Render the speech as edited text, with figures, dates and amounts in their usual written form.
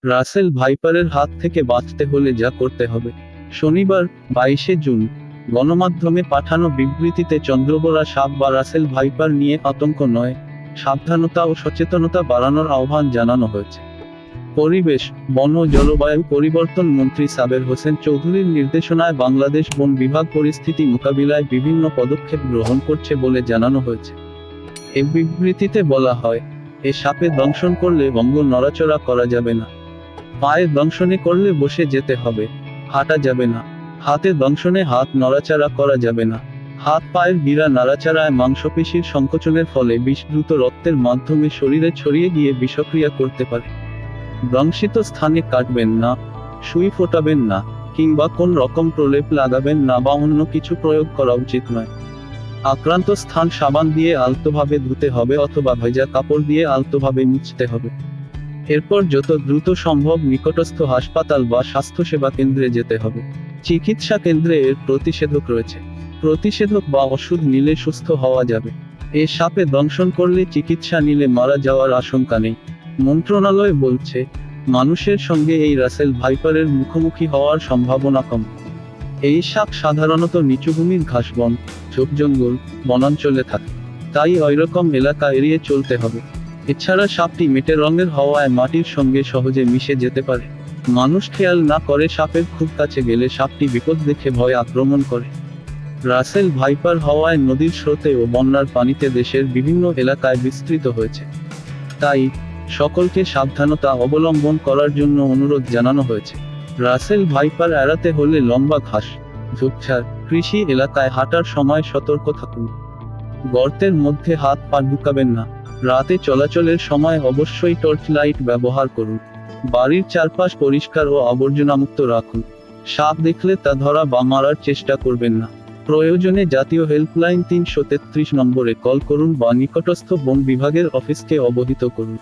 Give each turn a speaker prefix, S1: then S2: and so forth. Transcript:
S1: রাসেল ভাইপারের হাত থেকে বাঁচতে হলে যা করতে হবে। শনিবার 22শে জুন গণমাধ্যমে পাঠানো বিবৃতিতে চন্দ্রবোরা সাপ বা রাসেল ভাইপার নিয়ে আতঙ্ক নয়, সাবধানতা ও সচেতনতা বাড়ানোর আহ্বান জানানো হয়েছে। পরিবেশ, বন ও জলবায়ু পরিবর্তন মন্ত্রী সাবের হোসেন চৌধুরীর নির্দেশনায় বাংলাদেশ বন বিভাগ পরিস্থিতি মোকাবিলায় বিভিন্ন পদক্ষেপ গ্রহণ করছে বলে জানানো হয়েছে। এ বিবৃতিতে বলা হয়, এ সাপে দংশন করলে অঙ্গ নড়াচড়া করা যাবে না, পায়ে দংশনে করলে বসে যেতে হবে, হাঁটা যাবে না, হাতে দংশনে হাত নড়াচড়া করা যাবে না। হাত পায়ের গিরা নাড়াচাড়ায় মাংসপেশির সংকোচনের ফলে বিষ দ্রুত রক্তের মাধ্যমে শরীরে ছড়িয়ে গিয়ে বিষক্রিয়া করতে পারে। দংশিত স্থানে কাটবেন না, সুই ফোটাবেন না, কিংবা কোন রকম প্রলেপ লাগাবেন না বা অন্য কিছু প্রয়োগ করা উচিত নয়। আক্রান্ত স্থান সাবান দিয়ে আলতোভাবে ধুতে হবে অথবা ভেজা কাপড় দিয়ে আলতোভাবে মুছতে হবে। এরপর যত দ্রুত সম্ভব নিকটস্থ হাসপাতাল বা স্বাস্থ্যসেবা কেন্দ্রে যেতে হবে। চিকিৎসা কেন্দ্রে এর প্রতিষেধক রয়েছে। প্রতিষেধক বা ওষুধ নিলে সুস্থ হওয়া যাবে। এ সাপে দংশন করলে চিকিৎসা নিলে মারা যাওয়ার আশঙ্কা নেই। মন্ত্রণালয় বলছে, মানুষের সঙ্গে এই রাসেল ভাইপারের মুখোমুখি হওয়ার সম্ভাবনা কম। এই সাপ সাধারণত নিচুভূমির ঘাসবন, ঝোপ জঙ্গল, বনাঞ্চলে থাকে, তাই ওইরকম এলাকা এড়িয়ে চলতে হবে। এছাড়া সাপটি মেটে রঙের হওয়ায় মাটির সঙ্গে সহজে মিশে যেতে পারে। মানুষ খেয়াল না করে সাপের খুব কাছে গেলে সাপটি বিপদ দেখে ভয় আক্রমণ করে। রাসেল ভাইপার হওয়ায় নদীর স্রোতে ও বন্যার পানিতে দেশের বিভিন্ন এলাকায় বিস্তৃত হয়েছে। তাই সকলকে সাবধানতা অবলম্বন করার জন্য অনুরোধ জানানো হয়েছে। রাসেল ভাইপার এড়াতে হলে লম্বা ঘাস, ঝোপঝাড়, কৃষি এলাকায় হাঁটার সময় সতর্ক থাকুন। গর্তের মধ্যে হাত পা ঢুকাবেন না। রাতে চলাচলের সময় অবশ্যই টর্চ লাইট ব্যবহার করুন। বাড়ির চারপাশ পরিষ্কার ও আবর্জনামুক্ত রাখুন। সাপ দেখলে তা ধরা বা মারার চেষ্টা করবেন না। প্রয়োজনে জাতীয় হেল্পলাইন 333 নম্বরে কল করুন বা নিকটস্থ বন বিভাগের অফিসকে অবহিত করুন।